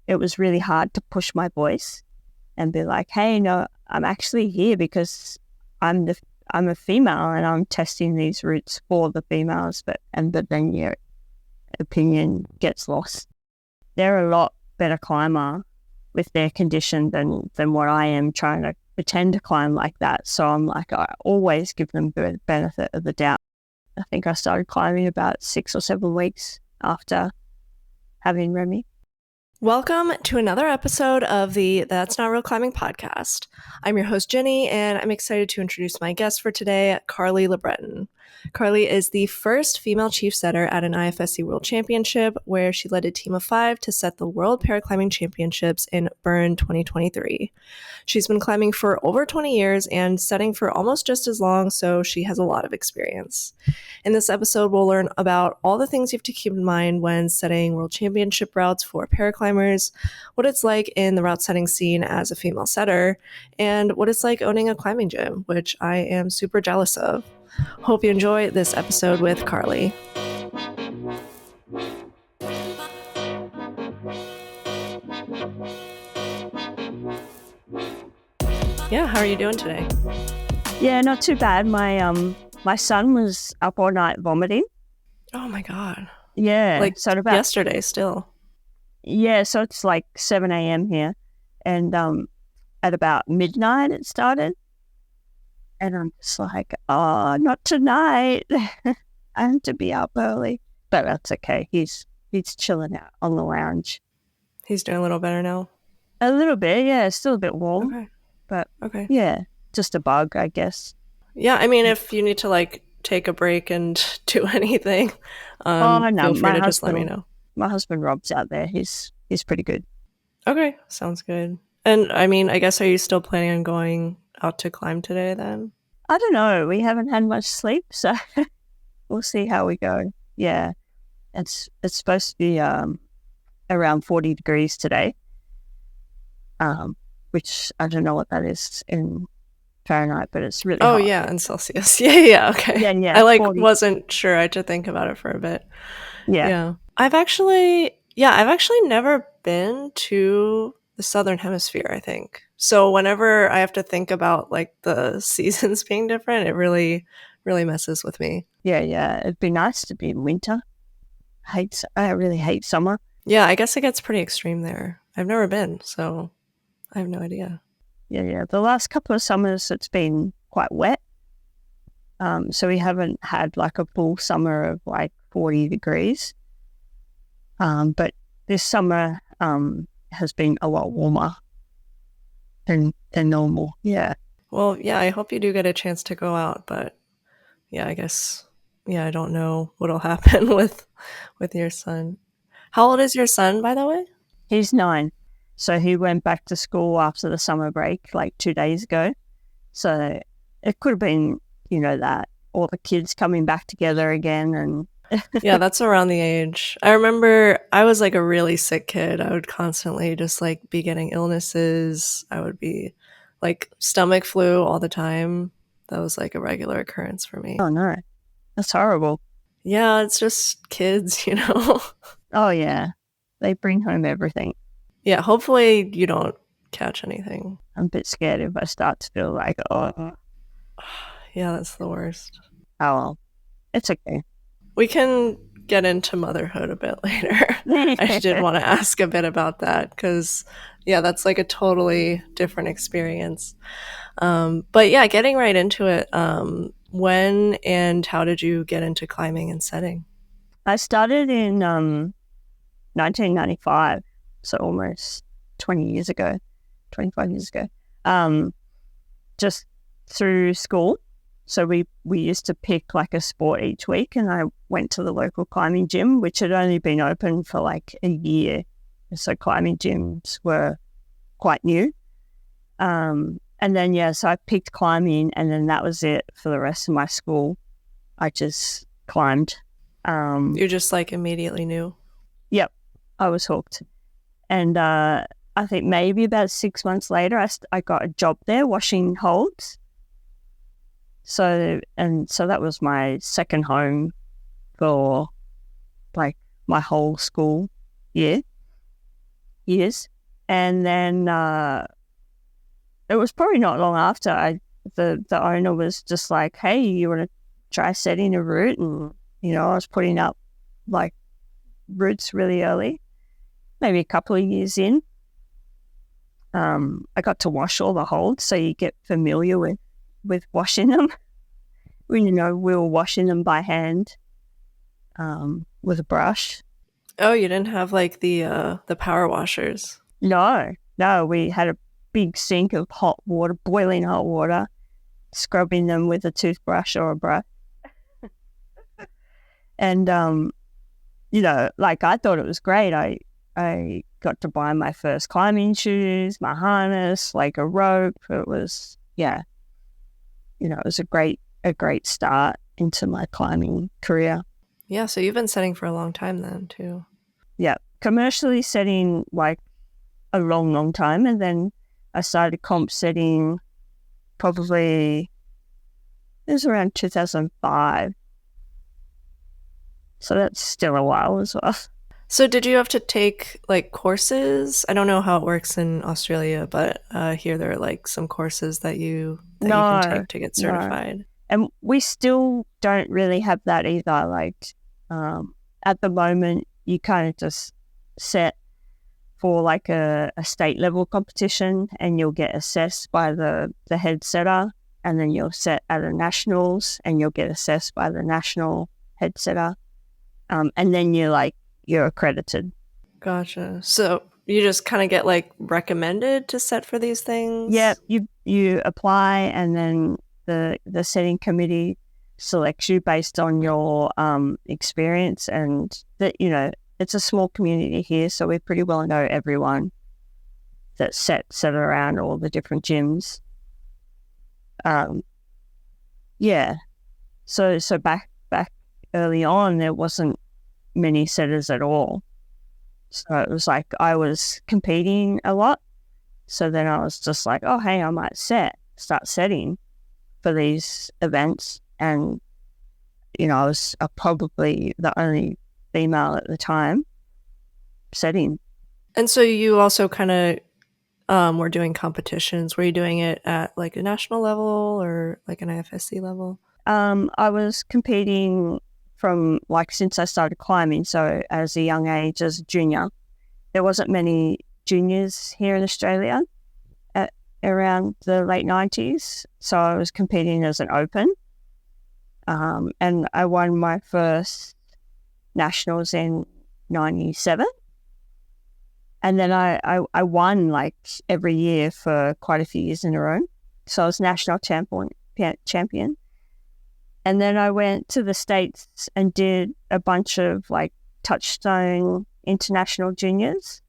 it was really hard to push my voice and be like, hey, no, I'm actually here because I'm a female and I'm testing these routes for the females, but then your opinion gets lost. They're a lot better climber with their condition than what I am trying to pretend to climb like that. So I'm like, I always give them the benefit of the doubt. I think I started climbing about 6 or 7 weeks after having Remy. Welcome to another episode of the That's Not Real Climbing podcast. I'm your host, Jenny, and I'm excited to introduce my guest for today, Carlie LeBreton. Carlie is the first female chief setter at an IFSC World Championship, where she led a team of 5 to set the World Paraclimbing Championships in Bern 2023. She's been climbing for over 20 years and setting for almost just as long, so she has a lot of experience. In this episode, we'll learn about all the things you have to keep in mind when setting World Championship routes for paraclimbers, what it's like in the route setting scene as a female setter, and what it's like owning a climbing gym, which I am super jealous of. Hope you enjoy this episode with Carlie. Yeah, how are you doing today? Yeah, not too bad. My son was up all night vomiting. Oh my God. Yeah. Like so about yesterday still. Yeah, so it's like 7 a.m. here. And at about midnight it started. And I'm just like, oh, not tonight. I have to be up early. But that's okay. He's chilling out on the lounge. He's doing a little better now? A little bit, yeah. Still a bit warm. Okay. But okay. Yeah, just a bug, I guess. Yeah, I mean, if you need to like take a break and do anything, feel free to just let me know. My husband Rob's out there. He's pretty good. Okay, sounds good. And I mean, I guess, are you still planning on going out to climb today then? I don't know. We haven't had much sleep, so we'll see how we go. Yeah, it's supposed to be around 40 degrees today, which I don't know what that is in Fahrenheit, but it's really hot. Yeah, in Celsius. Yeah, okay. Yeah, I 40. wasn't sure. I had to think about it for a bit. Yeah. I've actually never been to the Southern Hemisphere, I think. So whenever I have to think about like the seasons being different, it really, really messes with me. Yeah. It'd be nice to be in winter. I really hate summer. Yeah, I guess it gets pretty extreme there. I've never been, so I have no idea. Yeah. The last couple of summers, it's been quite wet. So we haven't had like a full summer of like 40 degrees. But this summer has been a lot warmer than normal. Yeah. Well, yeah, I hope you do get a chance to go out, but yeah, I guess, I don't know what'll happen with your son. How old is your son, by the way? He's 9. So he went back to school after the summer break like 2 days ago. So it could have been, that all the kids coming back together again. And yeah, that's around the age. I remember I was like a really sick kid. I would constantly just like be getting illnesses. I would be like stomach flu all the time. That was like a regular occurrence for me. Oh no, that's horrible. Yeah, it's just kids, Oh yeah, they bring home everything. Yeah, hopefully you don't catch anything. I'm a bit scared if I start to feel like, oh. Yeah, that's the worst. Oh well, it's okay. We can get into motherhood a bit later. I did want to ask a bit about that because, yeah, that's like a totally different experience. But yeah, getting right into it, when and how did you get into climbing and setting? I started in 1995, so almost 25 years ago, just through school. So we used to pick like a sport each week, and I went to the local climbing gym, which had only been open for like a year. So climbing gyms were quite new. And then, so I picked climbing, and then that was it for the rest of my school. I just climbed. You just like immediately knew? Yep, I was hooked. And I think maybe about 6 months later, I got a job there washing holds. So that was my second home for like my whole school year. years. And then it was probably not long after the owner was just like, hey, you want to try setting a route? And, I was putting up like routes really early, maybe a couple of years in. I got to wash all the holds, so you get familiar with washing them. We were washing them by hand with a brush. Oh, you didn't have like the power washers? No, we had a big sink of hot water, boiling hot water, scrubbing them with a toothbrush or a brush. And, like I thought it was great. I got to buy my first climbing shoes, my harness, like a rope. It was, it was a great start into my climbing career. Yeah, so you've been setting for a long time then too. Yeah, commercially setting like a long time, and then I started comp setting probably, it was around 2005. So that's still a while as well. So did you have to take like courses? I don't know how it works in Australia, but here there are like some courses that you can take to get certified. No. And we still don't really have that either. Like at the moment, you kind of just set for like a state level competition, and you'll get assessed by the head setter, and then you'll set at a nationals, and you'll get assessed by the national head setter, and then you're accredited. Gotcha. So you just kind of get like recommended to set for these things? Yeah, you apply, and then the setting committee selects you based on your experience, and that it's a small community here, so we pretty well know everyone that sets around all the different gyms. So back early on, there wasn't many setters at all. So it was like I was competing a lot. So then I was just like, oh, hey, I might start setting for these events. And, I was probably the only female at the time setting. And so you also kind of were doing competitions. Were you doing it at like a national level or like an IFSC level? I was competing from since I started climbing. So as a young age, as a junior, there wasn't many juniors here in Australia at around the late 90s. So I was competing as an open. And I won my first nationals in 97. And then I won every year for quite a few years in a row. So I was national champion. And then I went to the States and did a bunch of touchstone international juniors.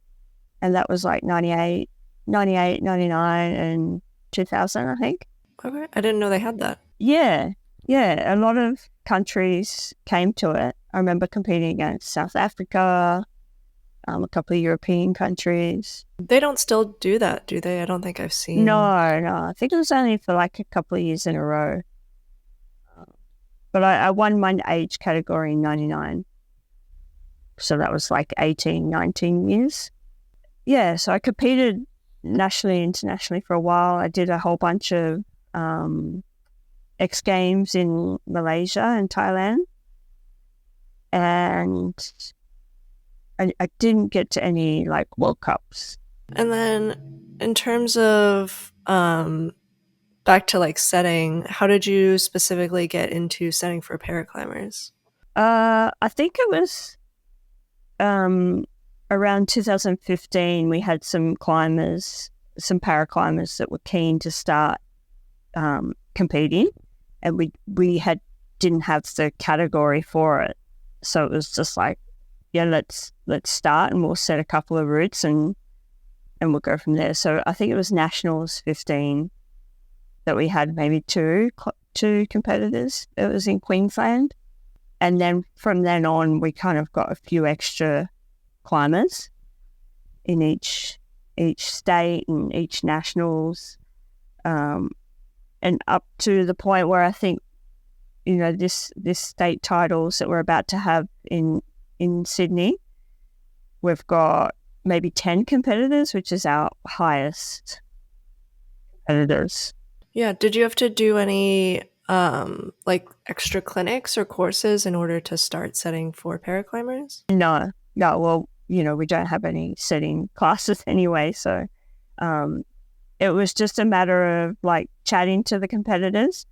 And that was 98, 99, and 2000, I think. Okay. I didn't know they had that. Yeah. A lot of countries came to it. I remember competing against South Africa, a couple of European countries. They don't still do that, do they? I don't think I've seen. No. I think it was only for a couple of years in a row. But I won my age category in 99. So that was 18, 19 years. Yeah, so I competed nationally, internationally for a while. I did a whole bunch of X Games in Malaysia and Thailand. And I didn't get to any World Cups. And then in terms of back to setting, how did you specifically get into setting for paraclimbers? I think it was around 2015. We had some paraclimbers that were keen to start competing, and we didn't have the category for it, so it was just let's start, and we'll set a couple of routes and we'll go from there. So I think it was Nationals 15 that we had maybe two competitors. It was in Queensland, and then from then on we kind of got a few extra climbers in each state and each nationals, and up to the point where I think this state titles that we're about to have in Sydney, we've got maybe 10 competitors, which is our highest competitors. Yeah. Did you have to do any like extra clinics or courses in order to start setting for paraclimbers? No. Well, we don't have any setting classes anyway. So it was just a matter of like chatting to the competitors.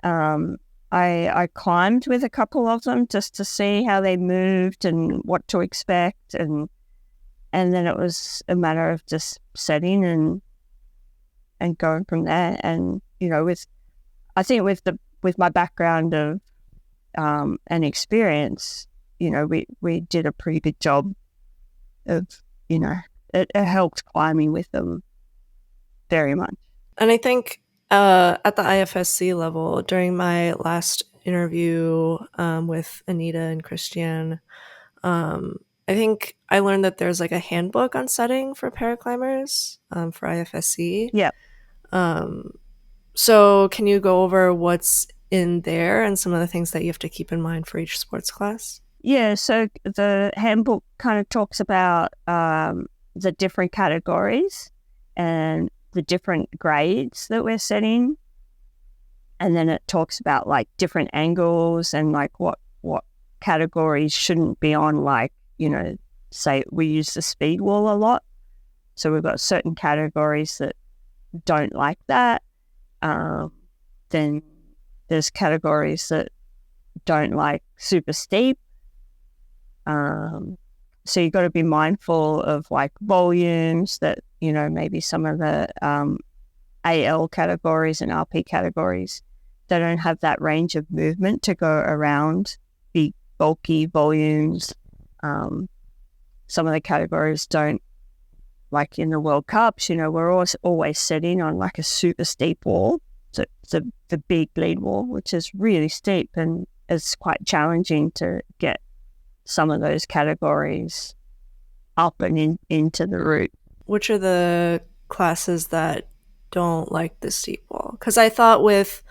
I climbed with a couple of them just to see how they moved and what to expect. And then it was a matter of just setting and going from there. And, I think with my background of and experience, we did a pretty good job of, it helped climbing with them very much. And I think at the IFSC level, during my last interview with Anita and Christian, I think I learned that there's like a handbook on setting for paraclimbers for IFSC. Yeah. So can you go over what's in there and some of the things that you have to keep in mind for each sports class? Yeah, so the handbook kind of talks about the different categories and the different grades that we're setting. And then it talks about like different angles and like what categories shouldn't be on, like, say we use the speed wall a lot. So we've got certain categories that don't like that. Then there's categories that don't like super steep. So you've got to be mindful of like volumes that, maybe some of the AL categories and RP categories, they don't have that range of movement to go around big, bulky volumes. Some of the categories don't, like in the World Cups, we're always setting on like a super steep wall. So the big lead wall, which is really steep, and it's quite challenging to get some of those categories up and into the route. Which are the classes that don't like the steep wall? Because I thought with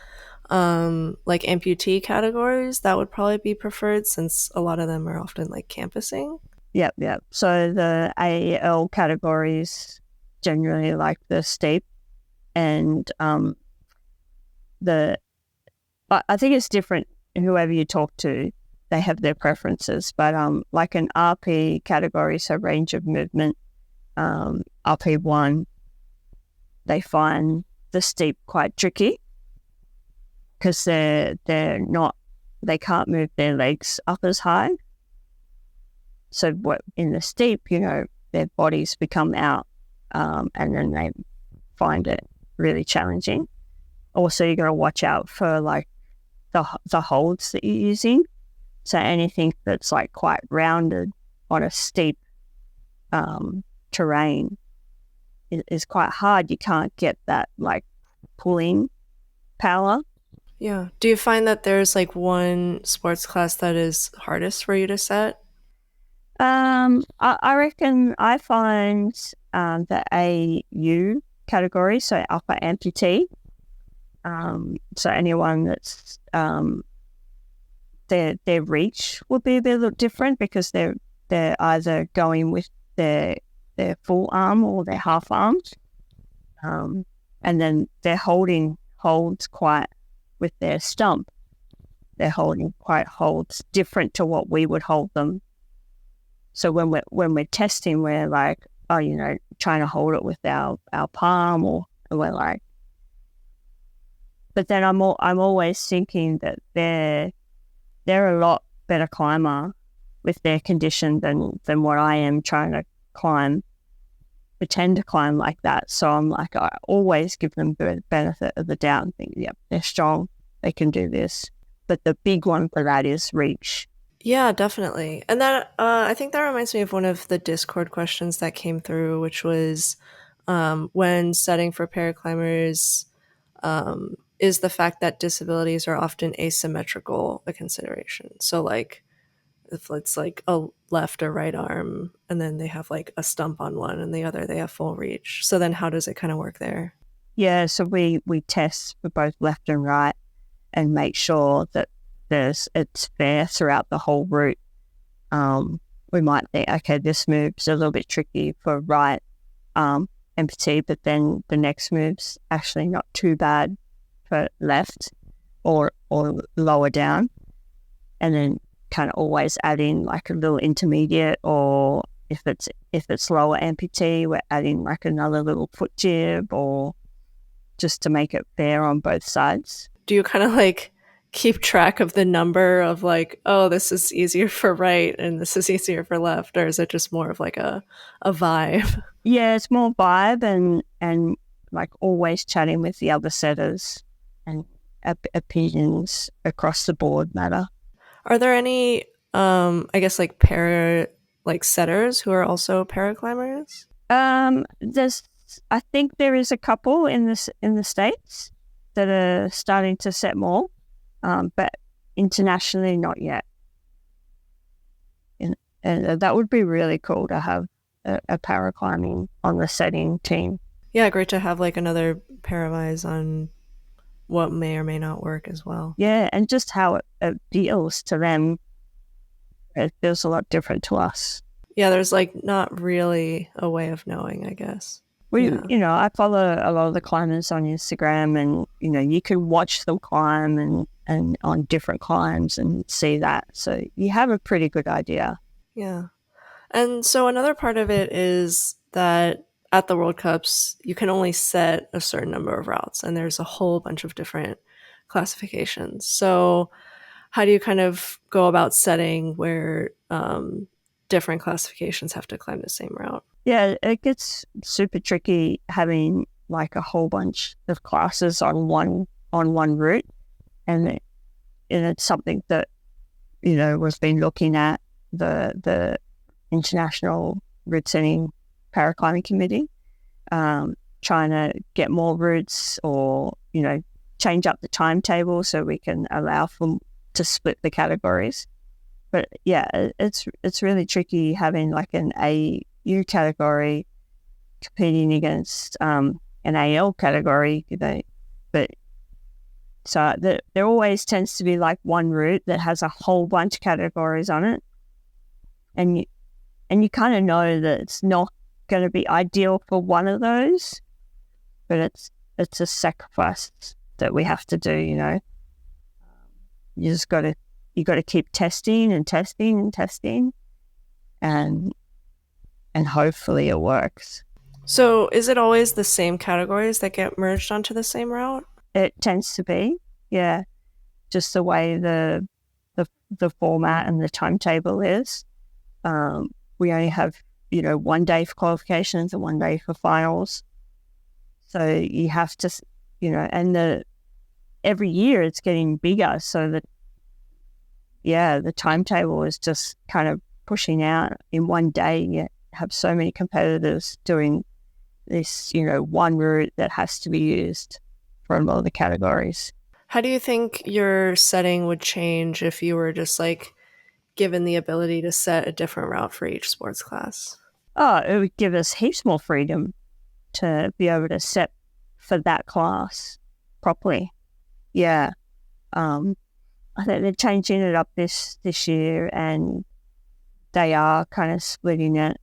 like amputee categories, that would probably be preferred since a lot of them are often like campusing. Yep. So the AL categories generally like the steep, and I think it's different. Whoever you talk to, they have their preferences. But like an RP category, so range of movement, RP1, they find the steep quite tricky because they can't move their legs up as high. So what in the steep, their bodies become out, and then they find it really challenging. Also, you got to watch out for like the holds that you're using. So anything that's like quite rounded on a steep terrain is quite hard. You can't get that like pulling power. Yeah. Do you find that there's like one sports class that is hardest for you to set? I reckon I find the AU category, so upper amputee. So anyone that's their reach will be a bit different because they're either going with their full arm or their half arms, and then they're holds quite with their stump. They're holding quite holds different to what we would hold them. So when we're testing, we're like, trying to hold it with our palm, or we're like. But then I'm always thinking that they're a lot better climber with their condition than what I am trying to pretend to climb like that. So I'm like, I always give them the benefit of the doubt and think, yep, they're strong, they can do this. But the big one for that is reach. Yeah, definitely. And that I think that reminds me of one of the Discord questions that came through, which was when setting for paraclimbers, is the fact that disabilities are often asymmetrical a consideration. So like if it's like a left or right arm and then they have like a stump on one and the other they have full reach. So then how does it kind of work there? Yeah, so we test for both left and right and make sure that it's fair throughout the whole route. we might think, okay, this move's a little bit tricky for right arm amputee, but then the next move's actually not too bad for left or lower down. And then kind of always add in like a little intermediate, or if it's lower amputee, we're adding like another little foot jib, or just to make it fair on both sides. Do you kind of like keep track of the number of like, oh, this is easier for right and this is easier for left, or is it just more of like a vibe? Yeah, it's more vibe, and like always chatting with the other setters, and opinions across the board matter. Are there any I guess like setters who are also paraclimbers? I think there is a couple in the States that are starting to set more, but internationally not yet. And that would be really cool to have a paraclimbing on the setting team. Yeah, great to have like another pair of eyes on what may or may not work as well. Yeah, and just how it feels to them. It feels a lot different to us. Yeah, there's like not really a way of knowing, I guess. I follow a lot of the climbers on Instagram, and you can watch them climb and on different climbs and see that. So you have a pretty good idea. Yeah. And so another part of it is that at the World Cups, you can only set a certain number of routes, and there's a whole bunch of different classifications. So how do you kind of go about setting where different classifications have to climb the same route? Yeah, it gets super tricky having like a whole bunch of classes on one route, and it's something that we've been looking at the International Routesetting Paraclimbing Committee, trying to get more routes, or change up the timetable so we can allow to split the categories. But yeah, it's really tricky having like an AU category competing against an AL category, but so there always tends to be like one route that has a whole bunch of categories on it, and you kind of know that it's not going to be ideal for one of those, but it's a sacrifice that we have to do. You just got to keep testing and testing and testing, and hopefully it works. So is it always the same categories that get merged onto the same route? It tends to be, yeah, just the way the format and the timetable is. We only have 1 day for qualifications and 1 day for finals, so you have to and every year it's getting bigger, so that the timetable is just kind of pushing out. In 1 day you have so many competitors doing this one route that has to be used for a lot of the categories. How do you think your setting would change if you were just like given the ability to set a different route for each sports class? Oh, it would give us heaps more freedom to be able to set for that class properly. Yeah. I think they're changing it up this year, and they are kind of splitting it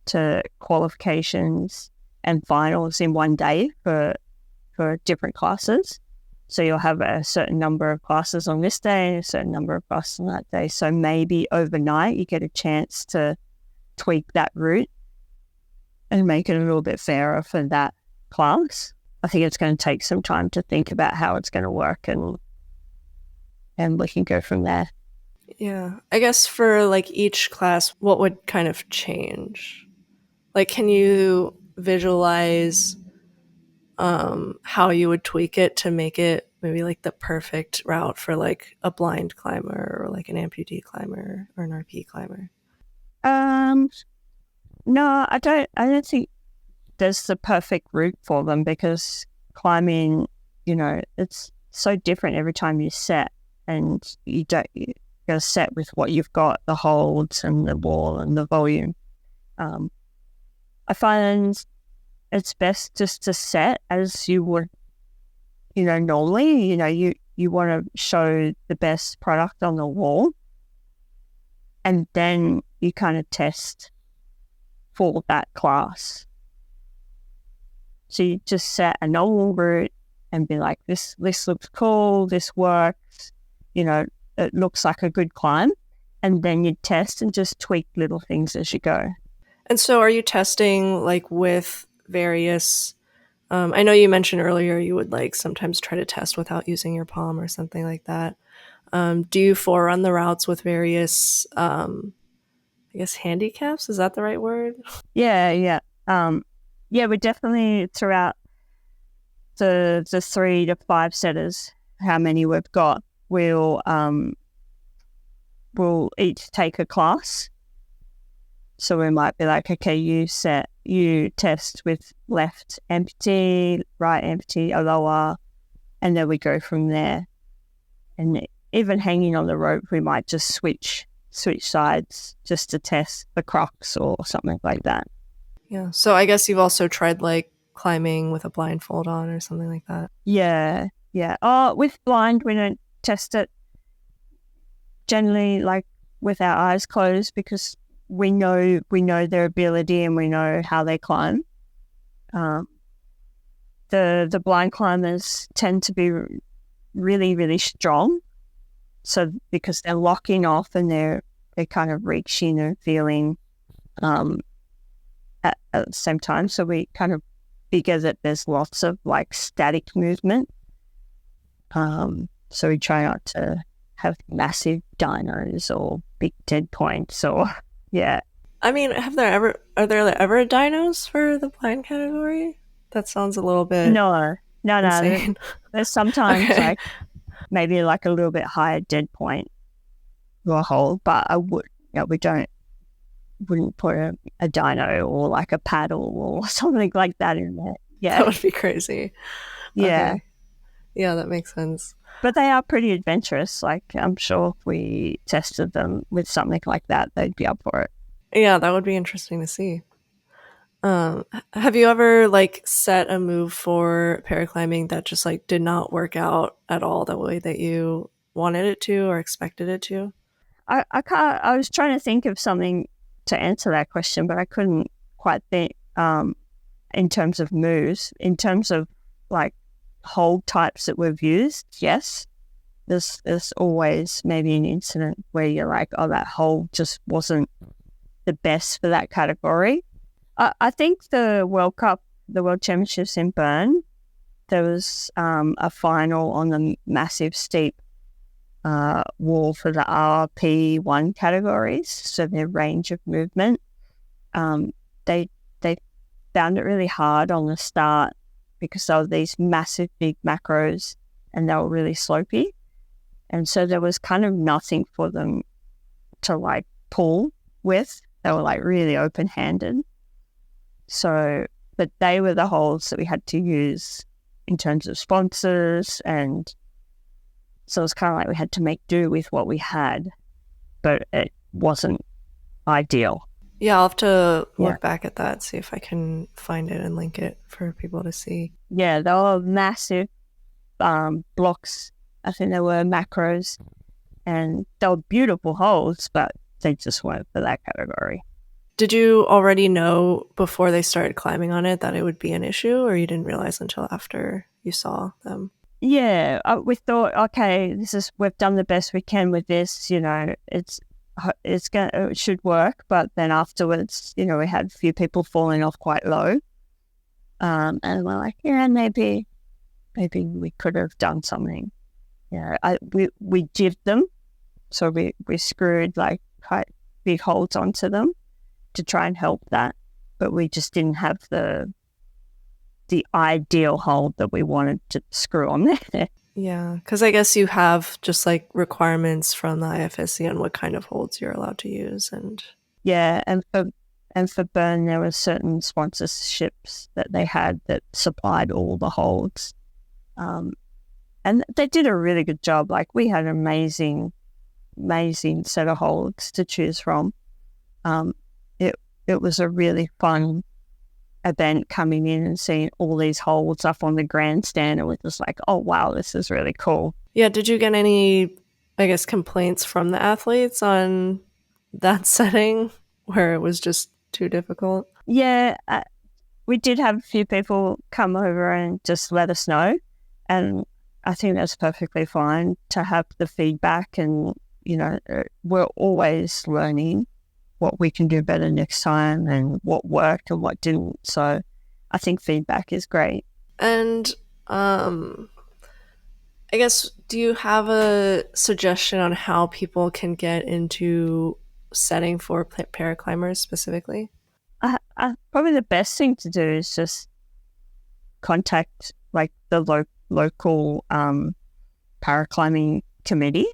to qualifications and finals in 1 day for different classes. So you'll have a certain number of classes on this day and a certain number of classes on that day. So maybe overnight you get a chance to tweak that route and make it a little bit fairer for that class. I think it's going to take some time to think about how it's going to work, and we can go from there. Yeah. I guess for like each class, what would kind of change? Like, can you visualize how you would tweak it to make it maybe like the perfect route for like a blind climber, or like an amputee climber, or an RP climber? No, I don't think there's the perfect route for them, because climbing, it's so different every time you set, and you got to set with what you've got, the holds and the wall and the volume. I find it's best just to set as you would, normally. You want to show the best product on the wall, and then you kind of test for that class. So you just set a normal route and be like, this looks cool, this works, it looks like a good climb. And then you test and just tweak little things as you go. And so are you testing like with various, I know you mentioned earlier you would like sometimes try to test without using your palm or something like that. Do you forerun the routes with various, I guess, handicaps? Is that the right word? Yeah. We definitely throughout the 3 to 5 setters, how many we've got, we'll each take a class. So we might be like, okay, you test with left amputee, right amputee, a lower, and then we go from there. And even hanging on the rope, we might just switch sides just to test the crux or something like that. Yeah. So I guess you've also tried like climbing with a blindfold on or something like that. Yeah. Oh, with blind, we don't test it generally like with our eyes closed because we know their ability and we know how they climb. The blind climbers tend to be really, really strong. So because they're locking off and they're kind of reaching and feeling at the same time. So we kind of figure that there's lots of like static movement. So we try not to have massive dinos or big dead points or yeah. I mean, are there ever dinos for the blind category? That sounds a little bit No. There's sometimes okay. like maybe like a little bit higher dead point or hold, but wouldn't put a dino or like a paddle or something like that in there. Yeah. That would be crazy. Yeah. Okay. Yeah, that makes sense. But they are pretty adventurous. Like I'm sure if we tested them with something like that, they'd be up for it. Yeah, that would be interesting to see. Have you ever like set a move for paraclimbing that just like did not work out at all the way that you wanted it to or expected it to? I was trying to think of something to answer that question, but I couldn't quite think in terms of moves. In terms of like hold types that we've used, yes. There's always maybe an incident where you're like, oh, that hold just wasn't the best for that category. I think the World Championships in Bern, there was a final on the massive steep wall for the RP1 categories, so their range of movement. They found it really hard on the start because there were these massive big macros and they were really slopey. And so there was kind of nothing for them to like pull with. They were like really open-handed. So, but they were the holds that we had to use in terms of sponsors. And so it was kind of like we had to make do with what we had, but it wasn't ideal. Yeah, I'll have to look back at that, see if I can find it and link it for people to see. Yeah, they were massive blocks. I think they were macros and they were beautiful holds, but they just weren't for that category. Did you already know before they started climbing on it that it would be an issue, or you didn't realize until after you saw them? Yeah, we thought, okay, we've done the best we can with this. It should work. But then afterwards, we had a few people falling off quite low, and we're like, yeah, maybe we could have done something. We jibbed them, so we screwed like quite big holds onto them to try and help that, but we just didn't have the ideal hold that we wanted to screw on there. Yeah, because I guess you have just like requirements from the IFSC on what kind of holds you're allowed to use, and for Bern there were certain sponsorships that they had that supplied all the holds, and they did a really good job. Like we had an amazing set of holds to choose from. It was a really fun event coming in and seeing all these holds up on the grandstand, and we're just like, oh wow, this is really cool. Yeah, did you get any, I guess, complaints from the athletes on that setting where it was just too difficult? Yeah, we did have a few people come over and just let us know. And I think that's perfectly fine to have the feedback. And, we're always learning what we can do better next time and what worked and what didn't. So I think feedback is great. And I guess, do you have a suggestion on how people can get into setting for paraclimbers specifically? Probably the best thing to do is just contact like the local paraclimbing committee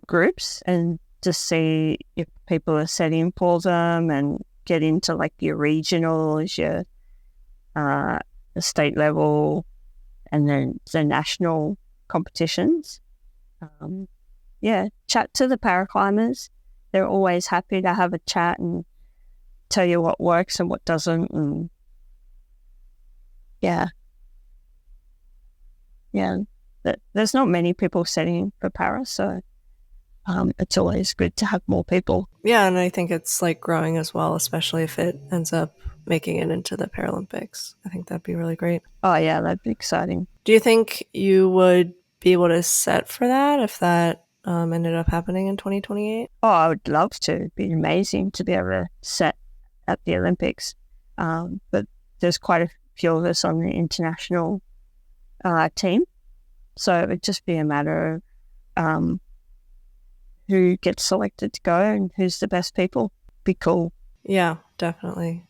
groups and just see if people are setting for them and get into like your regionals, your the state level, and then the national competitions. Chat to the paraclimbers. They're always happy to have a chat and tell you what works and what doesn't. And there's not many people setting for para, so it's always good to have more people. Yeah, and I think it's like growing as well, especially if it ends up making it into the Paralympics. I think that'd be really great. Oh yeah, that'd be exciting. Do you think you would be able to set for that if that ended up happening in 2028? Oh, I would love to. It'd be amazing to be able to set at the Olympics. But there's quite a few of us on the international team. So it would just be a matter of who gets selected to go and who's the best people. Be cool. Yeah, definitely.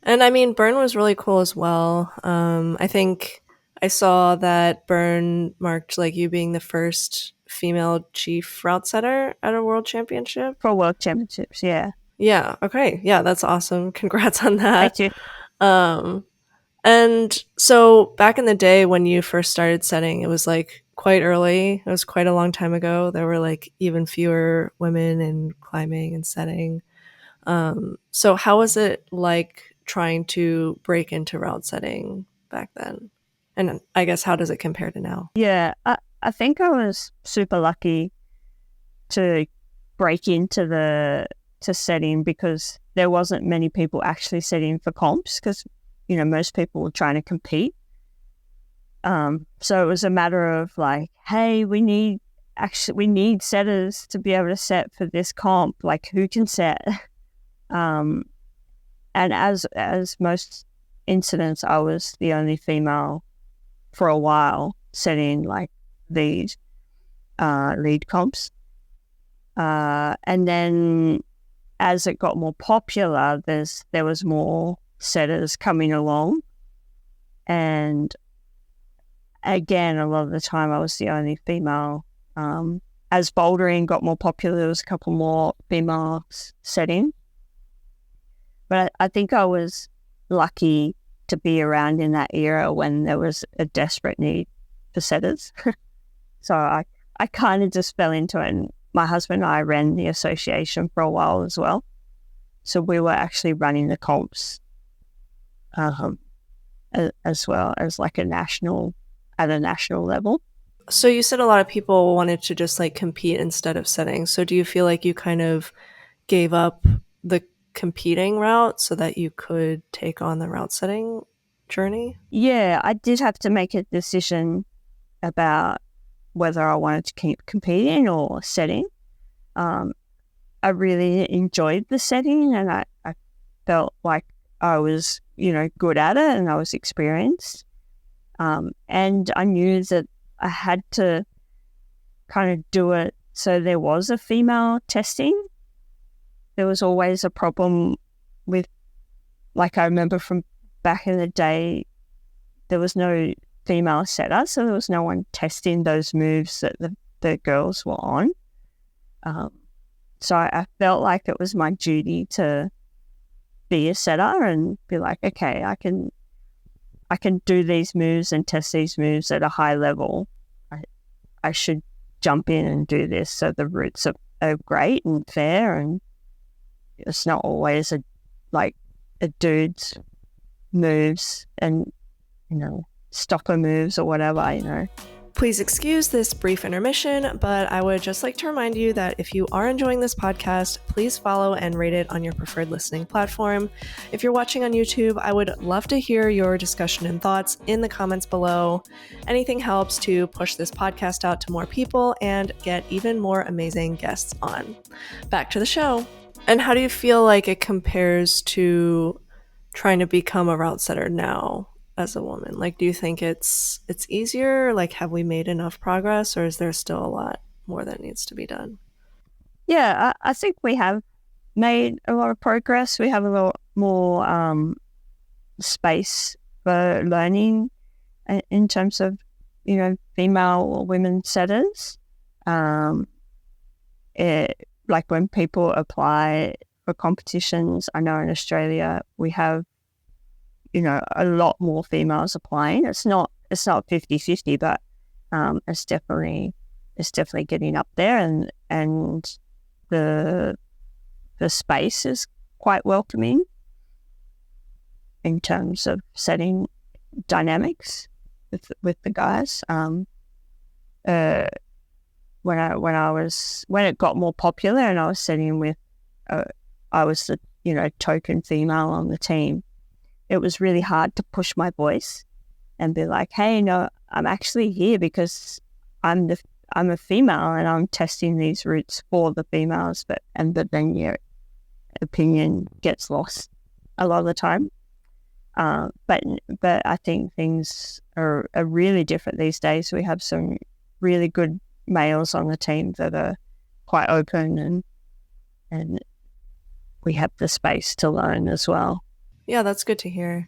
And I mean, Bern was really cool as well. I think I saw that Bern marked like you being the first female chief route setter at a world championship. For World Championships, yeah. Yeah, okay. Yeah, that's awesome. Congrats on that. Thank you. And so back in the day when you first started setting, it was like quite early. It was quite a long time ago. There were like even fewer women in climbing and setting. So how was it like trying to break into route setting back then? And I guess how does it compare to now? Yeah, I think I was super lucky to break into to setting because there wasn't many people actually setting for comps because, most people were trying to compete. So it was a matter of like, hey, we need setters to be able to set for this comp. Like, who can set? And as most incidents, I was the only female for a while setting like these lead comps. And then as it got more popular, there was more setters coming along. And again, a lot of the time I was the only female. As bouldering got more popular, there was a couple more females setting. But I think I was lucky to be around in that era when there was a desperate need for setters. So I kind of just fell into it. And my husband and I ran the association for a while as well. So we were actually running the comps as well as like at a national level. So you said a lot of people wanted to just like compete instead of setting. So do you feel like you kind of gave up the competing route so that you could take on the route setting journey? Yeah, I did have to make a decision about whether I wanted to keep competing or setting. I really enjoyed the setting and I felt like I was, good at it and I was experienced. And I knew that I had to kind of do it so there was a female testing. There was always a problem with, like I remember from back in the day, there was no female setter, so there was no one testing those moves that the girls were on. So I felt like it was my duty to be a setter and be like, okay, I can do these moves and test these moves at a high level. I should jump in and do this so the routes are great and fair, and it's not always a dude's moves and stopper moves or whatever. Please excuse this brief intermission, but I would just like to remind you that if you are enjoying this podcast, please follow and rate it on your preferred listening platform. If you're watching on YouTube, I would love to hear your discussion and thoughts in the comments below. Anything helps to push this podcast out to more people and get even more amazing guests on. Back to the show. And how do you feel like it compares to trying to become a route setter now as a woman? Like, do you think it's easier? Like, have we made enough progress, or is there still a lot more that needs to be done? Yeah, I think we have made a lot of progress. We have a lot more space for learning in terms of, female or women setters. Like when people apply for competitions, I know in Australia we have, a lot more females applying. It's not 50-50, but it's definitely getting up there, and the space is quite welcoming in terms of setting dynamics with the guys. When it got more popular and I was setting with, I was the token female on the team. It was really hard to push my voice and be like, hey, no, I'm actually here because I'm a female and I'm testing these routes for the females, but then your opinion gets lost a lot of the time. But I think things are really different these days. We have some really good males on the team that are quite open, and we have the space to learn as well. Yeah, that's good to hear.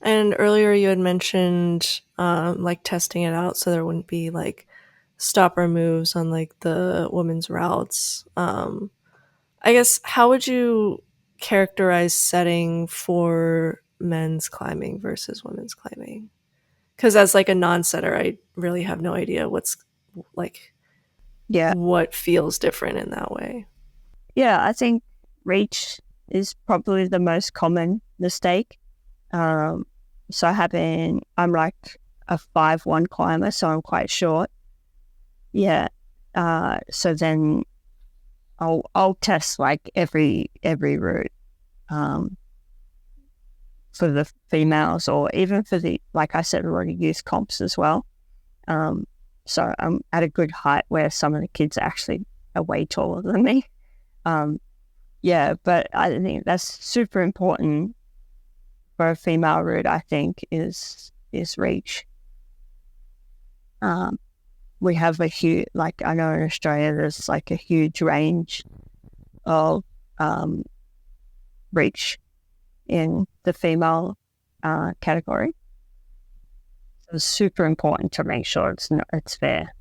And earlier you had mentioned like testing it out so there wouldn't be like stopper moves on like the women's routes. I guess, how would you characterize setting for men's climbing versus women's climbing? Because as like a non-setter, I really have no idea what's like, what feels different in that way. Yeah, I think reach is probably the most common mistake. So I'm like a 5'1" climber, so I'm quite short. Yeah. So then I'll test like every route for the females, or even for the, like I said, already youth comps as well. So I'm at a good height where some of the kids actually are way taller than me. Yeah, but I think that's super important for a female route, I think, is reach. We have a huge, like I know in Australia, there's like a huge range of reach in the female category. So it's super important to make sure it's fair.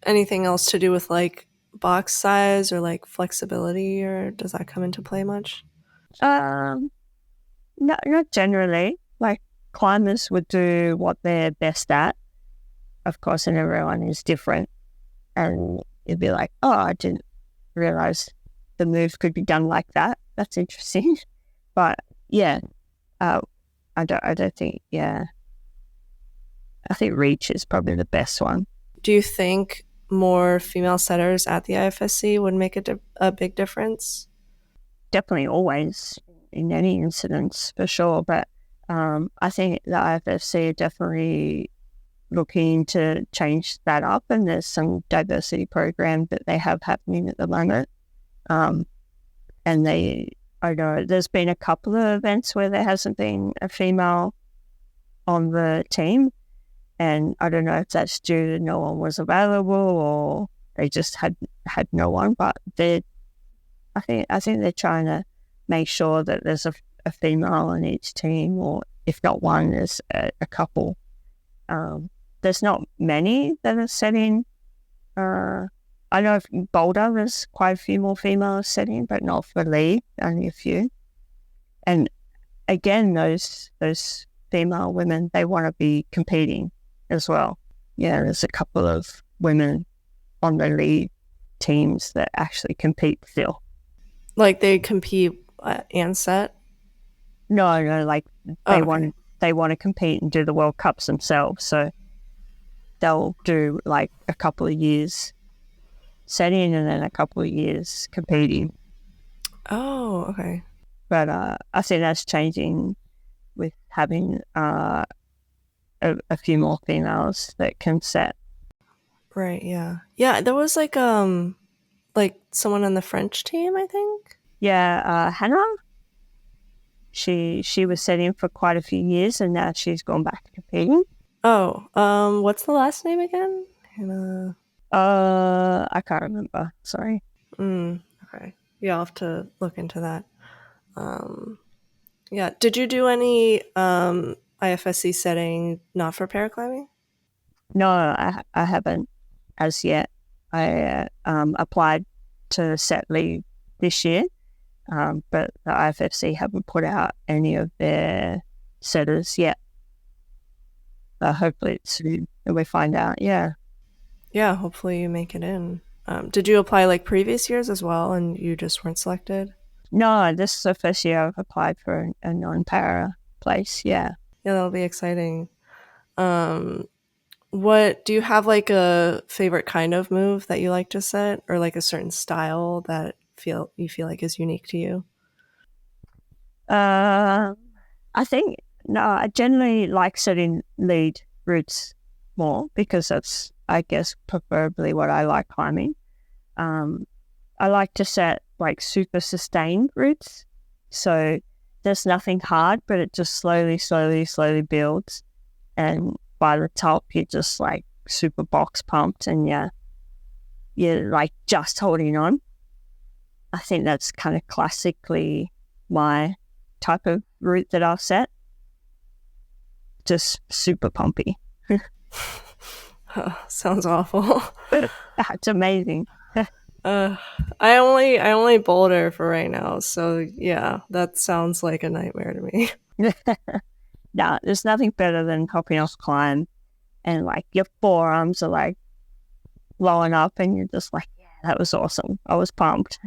Anything else to do with like box size or like flexibility, or does that come into play much? Not generally. Like climbers would do what they're best at, of course, and everyone is different. And you'd be like, oh, I didn't realize the move could be done like that. That's interesting. But yeah, I don't think, yeah. I think reach is probably the best one. Do you think more female setters at the IFSC would make a big difference? Definitely, always, in any incidents, for sure. But I think the IFSC are definitely looking to change that up, and there's some diversity program that they have happening at the moment. And I know there's been a couple of events where there hasn't been a female on the team, and I don't know if that's due to no one was available or they just had no one. But I think they're trying to make sure that there's a female on each team, or if not one, there's a couple. There's not many that are setting. I know Boulder, there's quite a few more females setting, but not for league, only a few. And again, those female women, they want to be competing as well. Yeah, there's a couple of women on the league teams that actually compete still. Like they compete and set? No, like they want to compete and do the World Cups themselves. So they'll do like a couple of years setting and then a couple of years competing. Oh, okay. But I think that's changing with having a few more females that can set. Right, yeah. Yeah, there was like someone on the French team, I think. Yeah, Hannah, she was setting for quite a few years and now she's gone back to competing. Oh, what's the last name again? Hannah. I can't remember. Sorry. Okay. Yeah, I'll have to look into that. Um, yeah. Did you do any IFSC setting not for paraclimbing? No, I haven't as yet. I applied to set leave this year, but the IFFC haven't put out any of their setters yet. Hopefully it's soon and we find out. Yeah. Yeah, hopefully you make it in. Did you apply like previous years as well and you just weren't selected? No, this is the first year I've applied for a non-para place. Yeah. Yeah, that'll be exciting. Um, what do you have like a favorite kind of move that you like to set or like a certain style that you feel like is unique to you? I think, no, I generally like setting lead routes more because that's, I guess, preferably what I like climbing. I like to set like super sustained routes. So there's nothing hard, but it just slowly builds. And by the top, you're just like super box pumped and you're like just holding on. I think that's kind of classically my type of route that I'll set. Just super pumpy. Oh, sounds awful. It's amazing. I only boulder for right now, so yeah, that sounds like a nightmare to me. Nah, there's nothing better than hopping off climb and like your forearms are like blowing up and you're just like, yeah, that was awesome. I was pumped.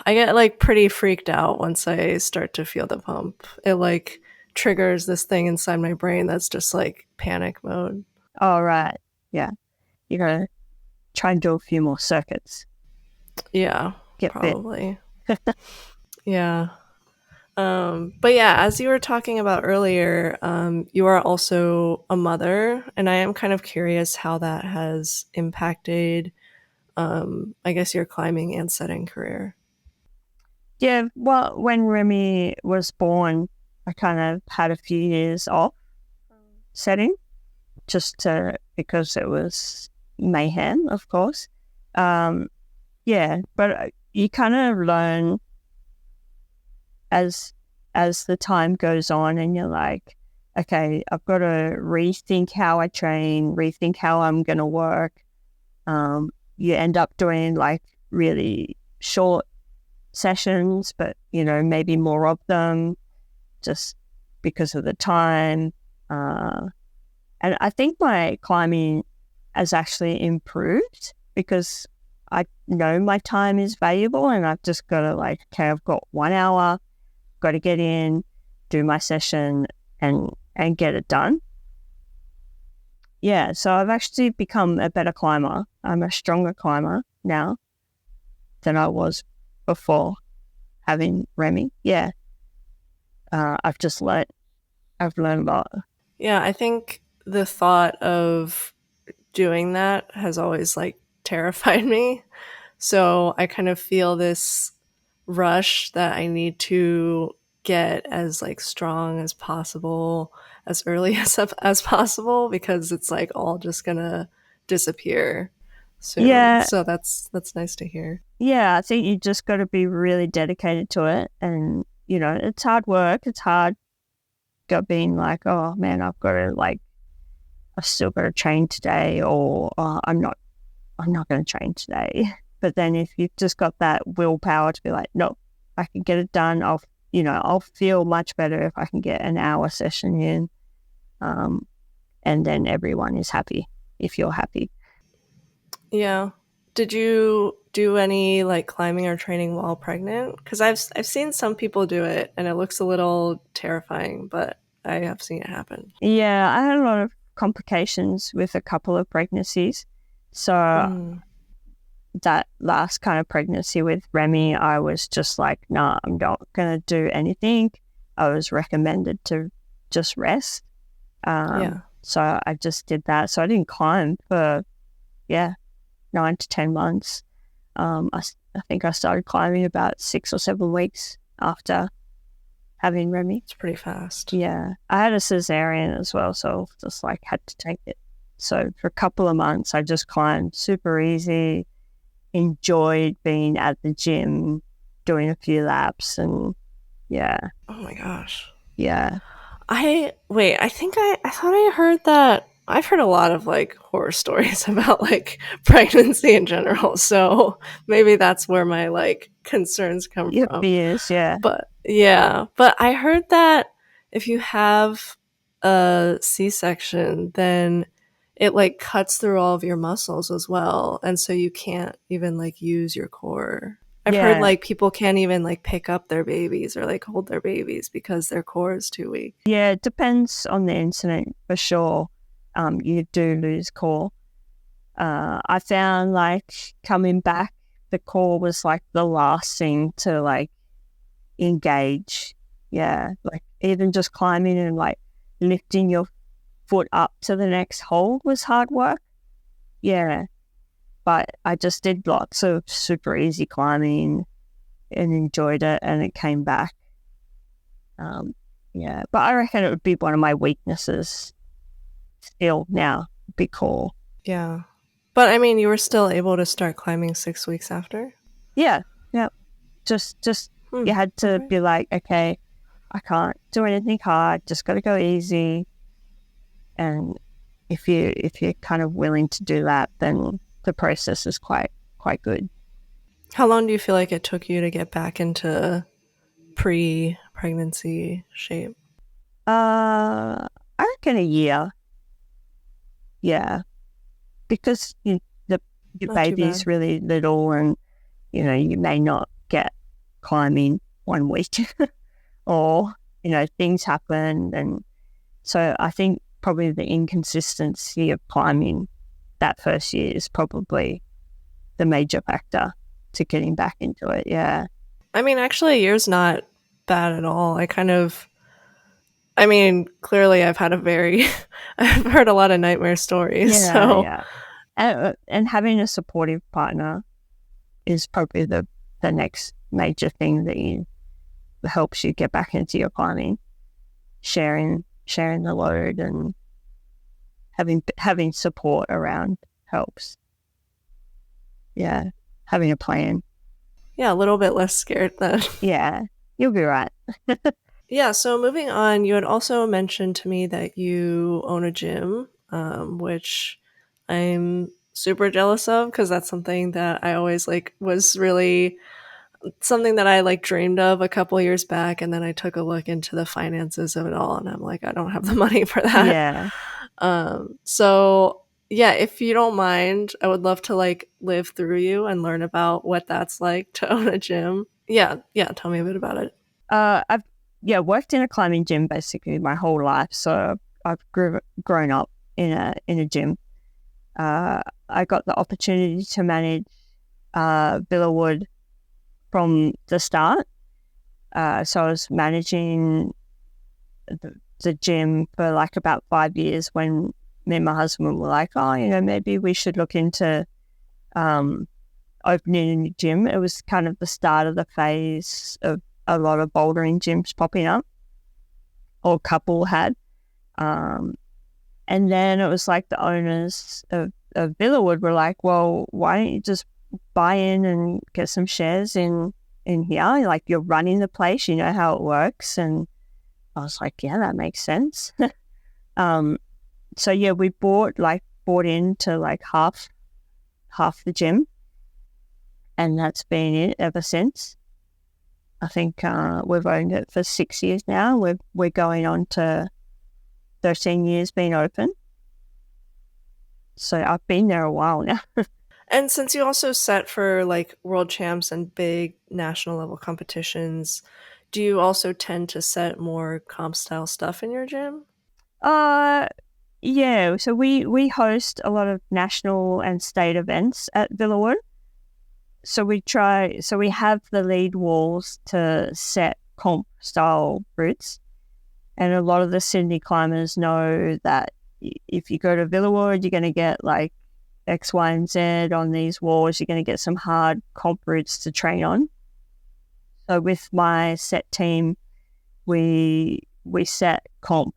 I get like pretty freaked out once I start to feel the pump. It like triggers this thing inside my brain that's just like panic mode. All right. Yeah. You're going to try and do a few more circuits. Yeah, Get probably. Yeah. But yeah, as you were talking about earlier, you are also a mother, and I am kind of curious how that has impacted, I guess, your climbing and setting career. Yeah. Well, when Remy was born, I kind of had a few years off setting because it was mayhem, of course. Yeah, but you kind of learn as the time goes on and you're like, okay, I've got to rethink how I train, rethink how I'm going to work. You end up doing like really short sessions, but maybe more of them just because of the time. And I think my climbing has actually improved because I know my time is valuable and I've just got to like, okay, I've got 1 hour, got to get in, do my session and get it done. Yeah, so I've actually become a better climber. I'm a stronger climber now than I was before having Remy. Yeah, I've learned a lot. Yeah, I think the thought of doing that has always like terrified me. So I kind of feel this rush that I need to get as like strong as possible as early as possible because it's like all just gonna disappear soon. Yeah, So that's nice to hear. yeah, I think you just got to be really dedicated to it, and it's hard work. It's hard being like, oh man, I've still got to train today, or I'm not going to train today. But then if you've just got that willpower to be like, no, I can get it done. I'll feel much better if I can get an hour session in, and then everyone is happy if you're happy. Yeah. Did you do any like climbing or training while pregnant? Because I've seen some people do it and it looks a little terrifying, but I have seen it happen. Yeah, I had a lot of complications with a couple of pregnancies. So that last kind of pregnancy with Remy, I was just like, nah, I'm not going to do anything. I was recommended to just rest. So I just did that. So I didn't climb for, 9 to 10 months. I think I started climbing about 6 or 7 weeks after having Remy. It's pretty fast. Yeah. I had a cesarean as well, so just like had to take it. So for a couple of months, I just climbed super easy, enjoyed being at the gym, doing a few laps, and yeah. Oh my gosh. Yeah. I thought I heard that. I've heard a lot of like horror stories about like pregnancy in general. So maybe that's where my like concerns come Yep, from. yes, yeah. But I heard that if you have a C-section, then it like cuts through all of your muscles as well. And so you can't even like use your core. I've heard like people can't even like pick up their babies or like hold their babies because their core is too weak. Yeah, it depends on the incident for sure. You do lose core. I found like coming back, the core was like the last thing to like engage. Yeah, like even just climbing and like lifting your foot up to the next hole was hard work. Yeah, but I just did lots of super easy climbing and enjoyed it, and it came back. Yeah, but I reckon it would be one of my weaknesses still now, be core. Yeah. But I mean, you were still able to start climbing 6 weeks after? Yeah. Just you had to be like, okay, I can't do anything hard, just got to go easy. And if you're kind of willing to do that, then the process is quite good. How long do you feel like it took you to get back into pre-pregnancy shape? I reckon a year. Yeah, because your Not baby's really little, and you may not get climbing one week, or things happen, and so I think probably the inconsistency of climbing that first year is probably the major factor to getting back into it. Yeah. I mean, actually, a year's not bad at all. I mean, clearly I've had I've heard a lot of nightmare stories. Yeah. And having a supportive partner is probably the next major thing that helps you get back into your climbing. Sharing the load and having support around helps. Yeah, having a plan. Yeah, a little bit less scared then. Yeah, you'll be right. Yeah, so moving on, you had also mentioned to me that you own a gym, which I'm super jealous of because that's something that I always like was really something that I like dreamed of a couple years back, and then I took a look into the finances of it all, and I'm like, I don't have the money for that. Yeah. So yeah, if you don't mind, I would love to like live through you and learn about what that's like to own a gym. Yeah, tell me a bit about it. I've worked in a climbing gym basically my whole life, so I've grown up in a gym. I got the opportunity to manage Villawood from the start. So I was managing the gym for like about 5 years when me and my husband were like, oh, maybe we should look into opening a new gym. It was kind of the start of the phase of a lot of bouldering gyms popping up, or couple had. And then it was like the owners of Villawood were like, well, why don't you just buy in and get some shares in here? Like, you're running the place, you know how it works. And I was like, yeah, that makes sense. So yeah, we bought into like half the gym, and that's been it ever since. I think we've owned it for 6 years now. We're going on to 13 years being open. So I've been there a while now. And since you also set for like world champs and big national level competitions, do you also tend to set more comp style stuff in your gym? Yeah, so we host a lot of national and state events at Villawood. So we have the lead walls to set comp style routes. And a lot of the Sydney climbers know that if you go to Villawood, you're going to get like X, Y, and Z on these walls. You're going to get some hard comp routes to train on. So with my set team, we set comp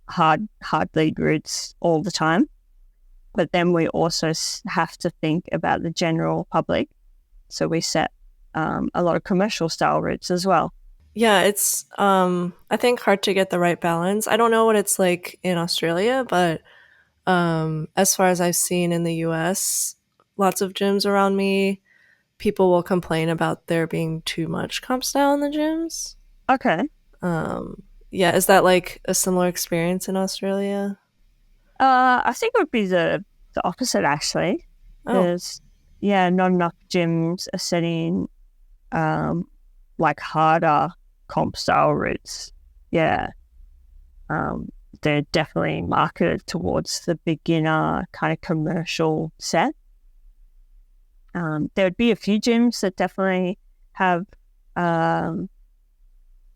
hard lead routes all the time. But then we also have to think about the general public. So we set a lot of commercial style routes as well. Yeah, it's I think hard to get the right balance. I don't know what it's like in Australia, but as far as I've seen in the US, lots of gyms around me, people will complain about there being too much comp style in the gyms. Okay. Yeah, is that like a similar experience in Australia? I think it would be the opposite actually. Oh, There's not enough gyms are setting like harder comp style routes. Yeah. They're definitely marketed towards the beginner kind of commercial set. There would be a few gyms that definitely have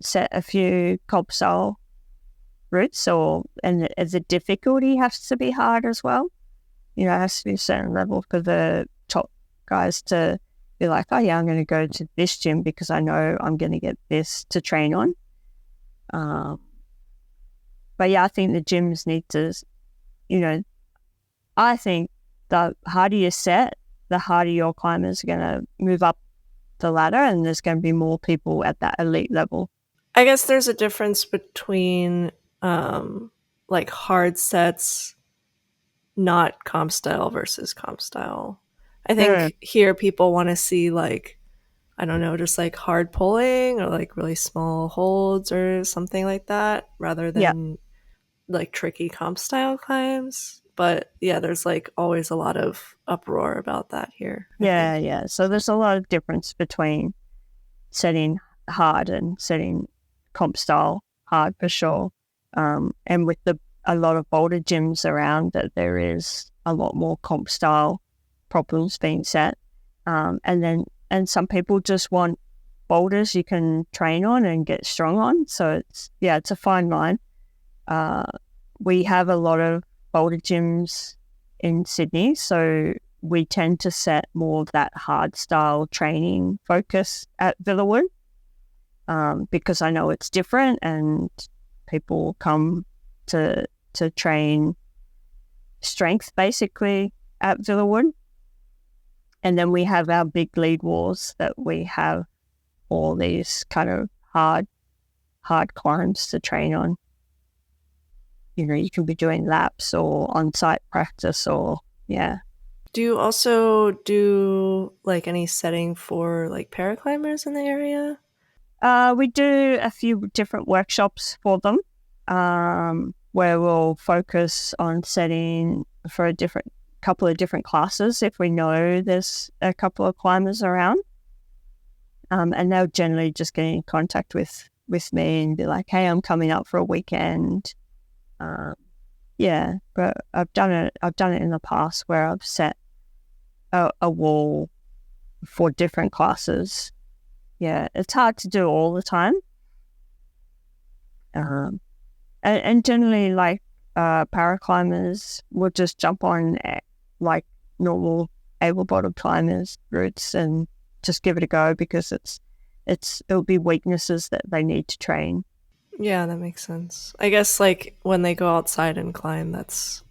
set a few comp style routes, and the difficulty has to be hard as well. It has to be a certain level for the top guys to be like, oh yeah, I'm going to go to this gym because I know I'm going to get this to train on. But yeah, I think the gyms need to, I think the harder you set, the harder your climbers are going to move up the ladder, and there's going to be more people at that elite level. I guess there's a difference between like hard sets, not comp style versus comp style. I Mm, think here people want to see like, I don't know, just like hard pulling or like really small holds or something like that rather yeah, than like tricky comp style climbs. But yeah, there's like always a lot of uproar about that here, I yeah, think. yeah. So there's a lot of difference between setting hard and setting comp style hard for sure. And with a lot of boulder gyms around, that there is a lot more comp style problems being set. And some people just want boulders you can train on and get strong on. So it's a fine line. We have a lot of boulder gyms in Sydney, so we tend to set more of that hard style training focus at Villawood, because I know it's different and people come to train strength basically at Villawood. And then we have our big lead walls that we have all these kind of hard climbs to train on. You can be doing laps or on-site practice or, yeah. Do you also do like any setting for like paraclimbers in the area? We do a few different workshops for them, where we'll focus on setting for a couple of different classes if we know there's a couple of climbers around. And they'll generally just get in contact with me and be like, hey, I'm coming up for a weekend. Yeah, but I've done it in the past where I've set a wall for different classes. Yeah, it's hard to do all the time. And generally, like, paraclimbers will just jump on like normal able-bodied climbers routes and just give it a go because it'll be weaknesses that they need to train. Yeah, that makes sense. I guess like when they go outside and climb, it's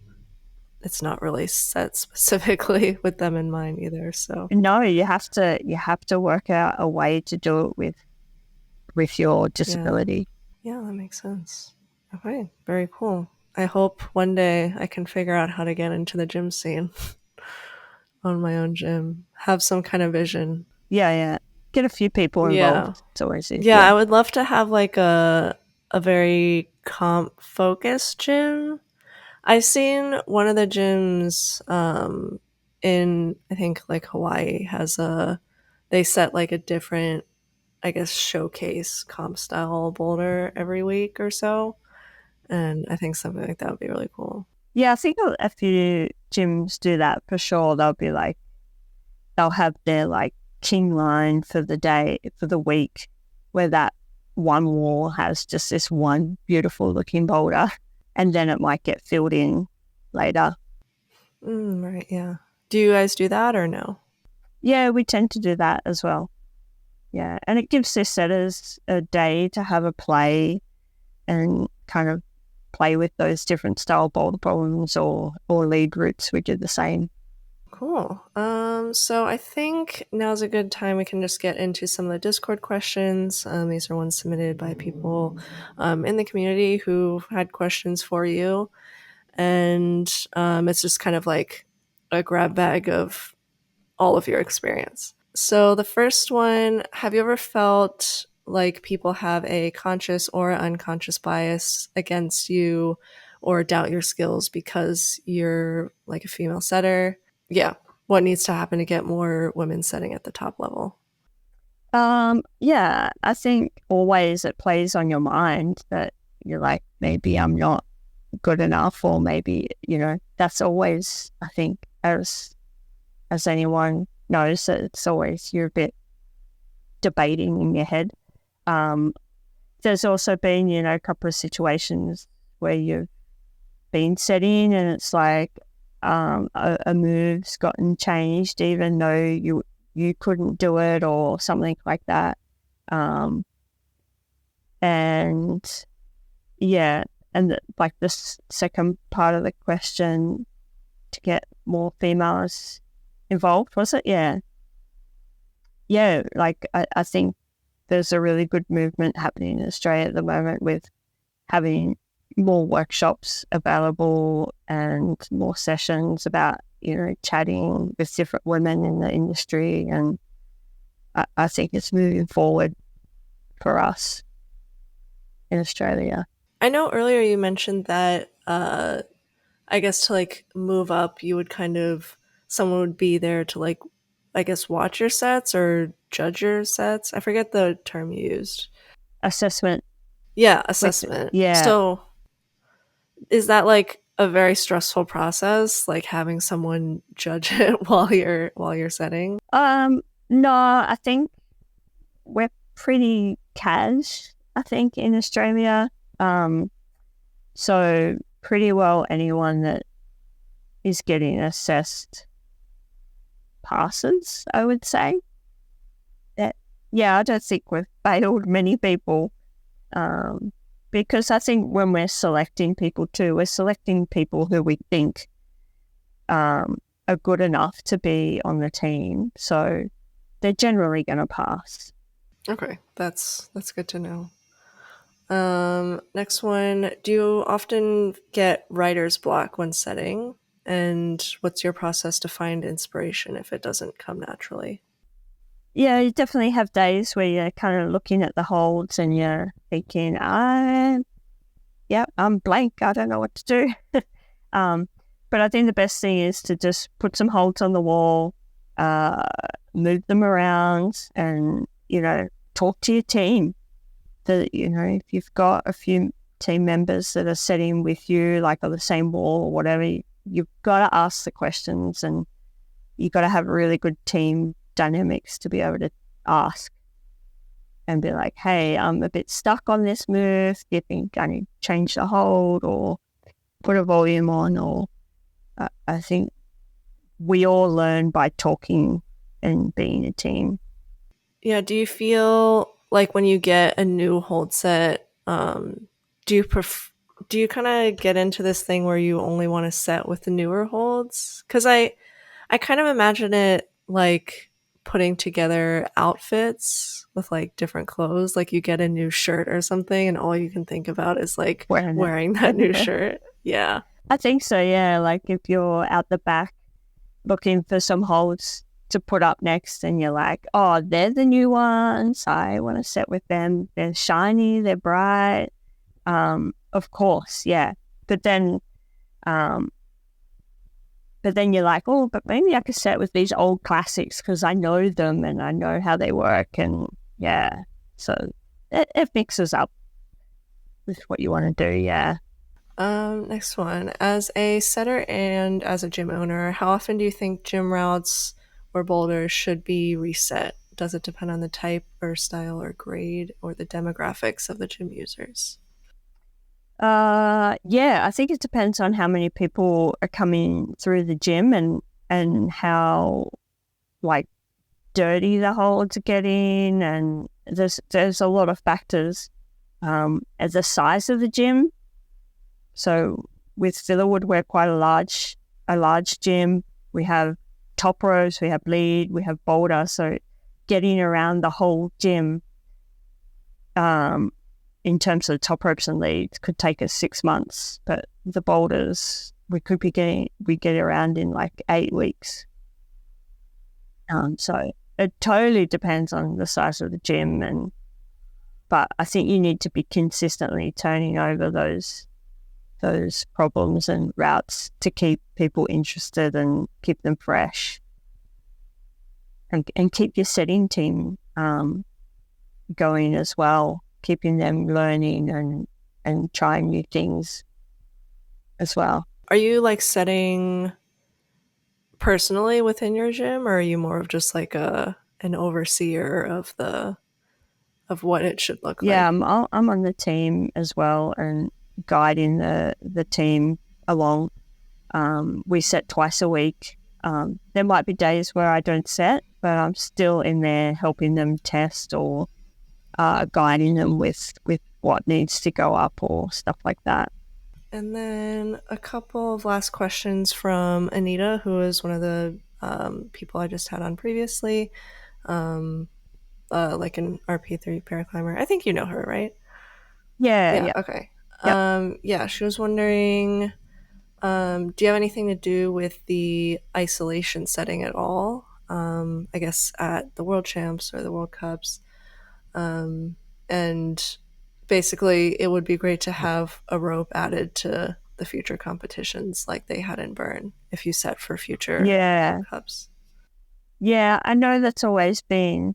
not really set specifically with them in mind either. So No, you have to work out a way to do it with your yeah, disability. yeah, that makes sense. Okay, very cool. I hope one day I can figure out how to get into the gym scene on my own gym, have some kind of vision. Yeah, yeah. Get a few people Yeah, involved. It's always yeah, easier. I would love to have like a very comp focused gym. I've seen one of the gyms in I think like Hawaii has they set like a different, I guess, showcase comp style boulder every week or so. And I think something like that would be really cool. Yeah, I think a few gyms do that for sure. They'll be like, they'll have their like king line for the day, for the week, where that one wall has just this one beautiful looking boulder, and then it might get filled in later. Right, yeah. Do you guys do that or no? Yeah, we tend to do that as well. Yeah, and it gives their setters a day to have a play and kind of play with those different style boulder problems or lead routes. We do the same. Cool. So I think now's a good time we can just get into some of the Discord questions. These are ones submitted by people in the community who had questions for you. And it's just kind of like a grab bag of all of your experience. So the first one, have you ever felt like people have a conscious or unconscious bias against you or doubt your skills because you're like a female setter? Yeah. What needs to happen to get more women setting at the top level? Yeah, I think always it plays on your mind that you're like, maybe I'm not good enough, or maybe, that's always, I think, as anyone knows, that it's always, you're a bit debating in your head. There's also been, a couple of situations where you've been set in and it's like a move's gotten changed even though you couldn't do it or something like that. And yeah, and like the second part of the question, to get more females involved, was it? Yeah, like I think there's a really good movement happening in Australia at the moment with having more workshops available and more sessions about, chatting with different women in the industry. And I think it's moving forward for us in Australia. I know earlier you mentioned that I guess to like move up, you would someone would be there to like, I guess, watch your sets or judge your sets. I forget the term you used. Assessment. Yeah, assessment. Yeah. So is that like a very stressful process, like having someone judge it while you're setting? No, I think we're pretty cash, I think, in Australia. So pretty well anyone that is getting assessed passes, I would say. I don't think we've failed many people, because I think when we're selecting people too, we're selecting people who we think are good enough to be on the team. So they're generally going to pass. Okay, that's good to know. Next one, do you often get writer's block when setting? And what's your process to find inspiration if it doesn't come naturally? Yeah, you definitely have days where you're kind of looking at the holds and you're thinking, I'm blank. I don't know what to do. But I think the best thing is to just put some holds on the wall, move them around, and, talk to your team. If you've got a few team members that are setting with you, like on the same wall or whatever, you've got to ask the questions, and you've got to have a really good team dynamics to be able to ask and be like, hey, I'm a bit stuck on this move. Do you think I need to change the hold or put a volume on? Or I think we all learn by talking and being a team. Yeah, do you feel like when you get a new hold set, do you kind of get into this thing where you only want to set with the newer holds? Because I kind of imagine it like putting together outfits with like different clothes. Like you get a new shirt or something and all you can think about is like wearing that new shirt. Yeah. I think so, yeah. Like if you're out the back looking for some holds to put up next and you're like, oh, they're the new ones. I want to set with them. They're shiny, they're bright. Of course, yeah. But then you're like, oh, but maybe I could set with these old classics because I know them and I know how they work. And yeah, so it mixes up with what you want to do, yeah. Next one. As a setter and as a gym owner, how often do you think gym routes or boulders should be reset? Does it depend on the type or style or grade or the demographics of the gym users? Yeah, I think it depends on how many people are coming through the gym and how like dirty the holds are getting, and there's a lot of factors. As the size of the gym. So with Sillerwood, we're quite a large gym. We have top rows, we have lead, we have boulder. So getting around the whole gym, in terms of top ropes and leads, could take us 6 months. But the boulders, we get around in like 8 weeks. So it totally depends on the size of the gym, but I think you need to be consistently turning over those problems and routes to keep people interested and keep them fresh, and keep your setting team going as well, keeping them learning and trying new things as well. Are you like setting personally within your gym, or are you more of just like an overseer of what it should look like? Yeah, I'm on the team as well and guiding the team along. We set twice a week. There might be days where I don't set, but I'm still in there helping them test or guiding them with what needs to go up or stuff like that. And then a couple of last questions from Anita, who is one of the people I just had on previously, like an RP3 paraclimber. I think you know her, right? Yeah. Okay. Yep. She was wondering, do you have anything to do with the isolation setting at all? I guess at the World Champs or the World Cups. And basically, it would be great to have a rope added to the future competitions like they had in Bern if you set for future World Cups. Yeah, I know that's always been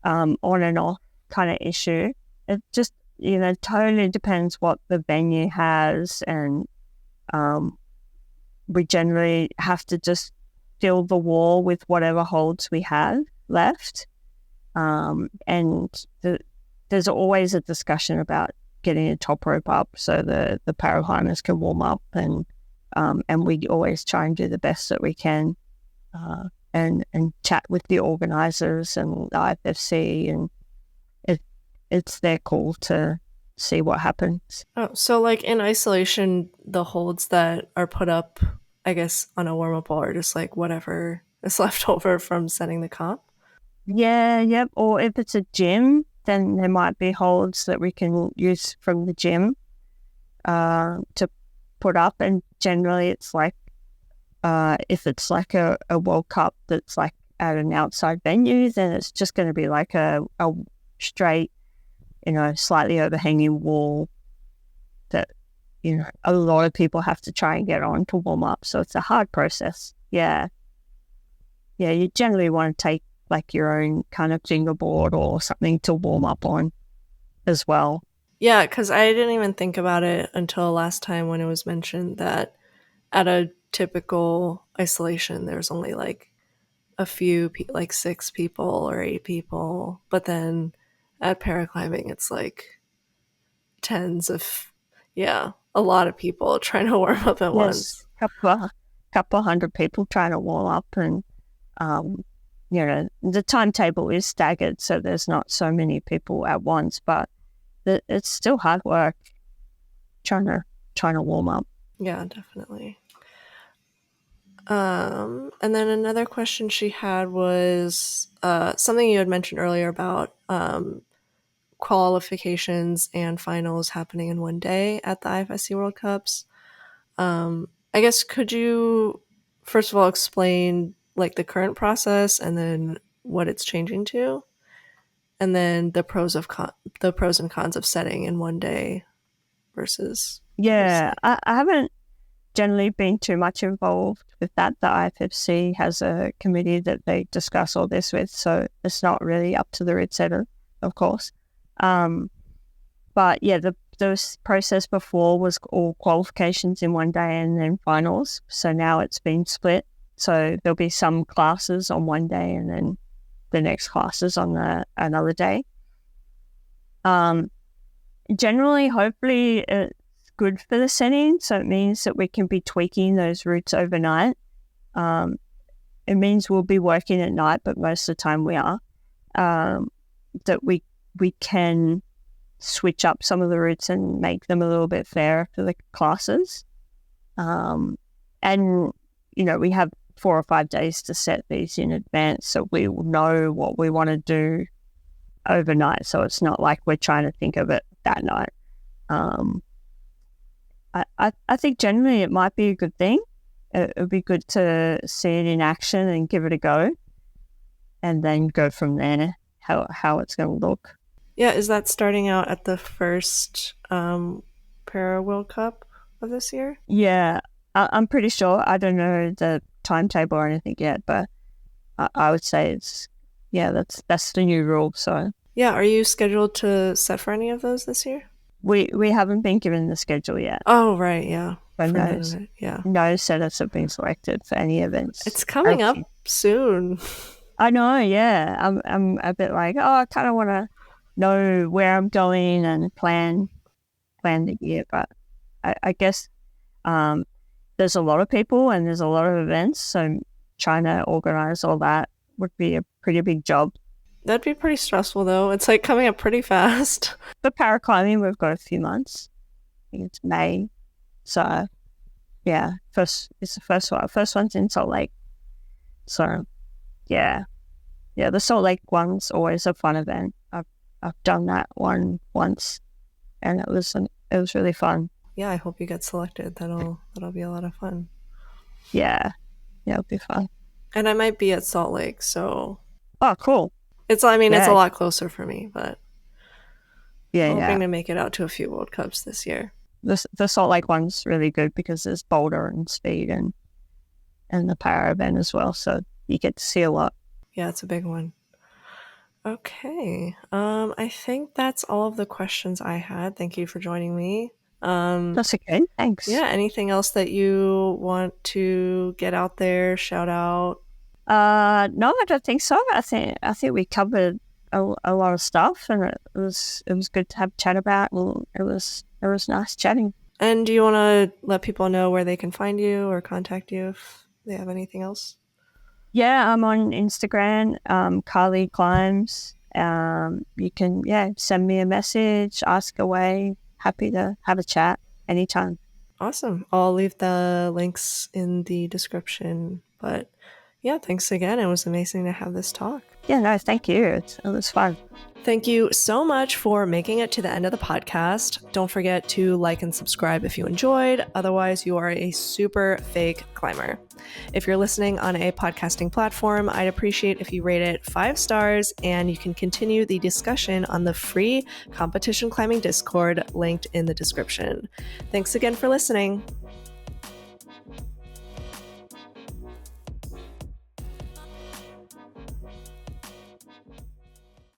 on and off kind of issue. It just, totally depends what the venue has, and we generally have to just fill the wall with whatever holds we have left. And there's always a discussion about getting a top rope up so the paraclimbers can warm up, and we always try and do the best that we can, and chat with the organisers and the IFSC, and it's their call to see what happens. Oh, so like in isolation, the holds that are put up, I guess, on a warm-up wall are just like whatever is left over from setting the comp? Yeah, yep. Or if it's a gym, then there might be holds that we can use from the gym to put up. And generally it's like, if it's like a World Cup that's like at an outside venue, then it's just going to be like a straight, slightly overhanging wall that, a lot of people have to try and get on to warm up. So it's a hard process. Yeah. Yeah, you generally want to take like your own kind of fingerboard or something to warm up on as well. Yeah, because I didn't even think about it until last time when it was mentioned that at a typical isolation, there's only like a few, like 6 people or 8 people. But then at paraclimbing, it's like tens of, a lot of people trying to warm up at once. Couple hundred people trying to warm up, and the timetable is staggered, so there's not so many people at once, but it's still hard work trying to warm up. Yeah, definitely. And then another question she had was something you had mentioned earlier about qualifications and finals happening in one day at the IFSC World Cups. I guess could you first of all explain like the current process and then what it's changing to, and then the pros and cons of setting in one day versus I haven't generally been too much involved with that. The IFFC has a committee that they discuss all this with, so it's not really up to the route setter, of course. But yeah, the the process before was all qualifications in one day and then finals. So now it's been split. So there'll be some classes on one day and then the next classes on another day. Generally, hopefully, it's good for the setting. So it means that we can be tweaking those routes overnight. It means we'll be working at night, but most of the time we are. That we can switch up some of the routes and make them a little bit fairer for the classes. And, we have 4 or 5 days to set these in advance, so we will know what we want to do overnight. So it's not like we're trying to think of it that night. I think generally it might be a good thing. It would be good to see it in action and give it a go, and then go from there, how it's going to look. Yeah, is that starting out at the first Para World Cup of this year? Yeah, I'm pretty sure. I don't know the timetable or anything yet, but I would say that's the new rule. So yeah, are you scheduled to set for any of those this year? We haven't been given the schedule yet. Oh, right, yeah. But no setters have been selected for any events. It's coming up soon. I know, yeah. I'm a bit like, I kind of want to know where I'm going and plan the year. But I guess there's a lot of people and there's a lot of events, so trying to organize all that would be a pretty big job. That'd be pretty stressful, though. It's like coming up pretty fast. For paraclimbing, we've got a few months. I think it's May. So, yeah, it's the first one. First one's in Salt Lake. So, yeah, the Salt Lake one's always a fun event. I've done that one once, and it was really fun. Yeah, I hope you get selected. That'll be a lot of fun. Yeah, it'll be fun. And I might be at Salt Lake, so. Oh, cool. It's a lot closer for me, but I'm hoping to make it out to a few World Cups this year. The Salt Lake one's really good because there's boulder and speed and the para event as well, so you get to see a lot. Yeah, it's a big one. Okay, I think that's all of the questions I had. Thank you for joining me. That's okay. Thanks. Yeah, anything else that you want to get out there, shout out? No, I don't think so. I think we covered a lot of stuff, and it was good to have a chat about. And it was nice chatting. And do you want to let people know where they can find you or contact you if they have anything else? Yeah, I'm on Instagram, Carlie Climbs. You can send me a message, ask away. Happy to have a chat anytime. Awesome. I'll leave the links in the description. But yeah, thanks again. It was amazing to have this talk. Yeah, no, thank you. It was fun. Thank you so much for making it to the end of the podcast. Don't forget to like and subscribe if you enjoyed. Otherwise, you are a super fake climber. If you're listening on a podcasting platform, I'd appreciate if you rate it 5 stars, and you can continue the discussion on the free competition climbing Discord linked in the description. Thanks again for listening.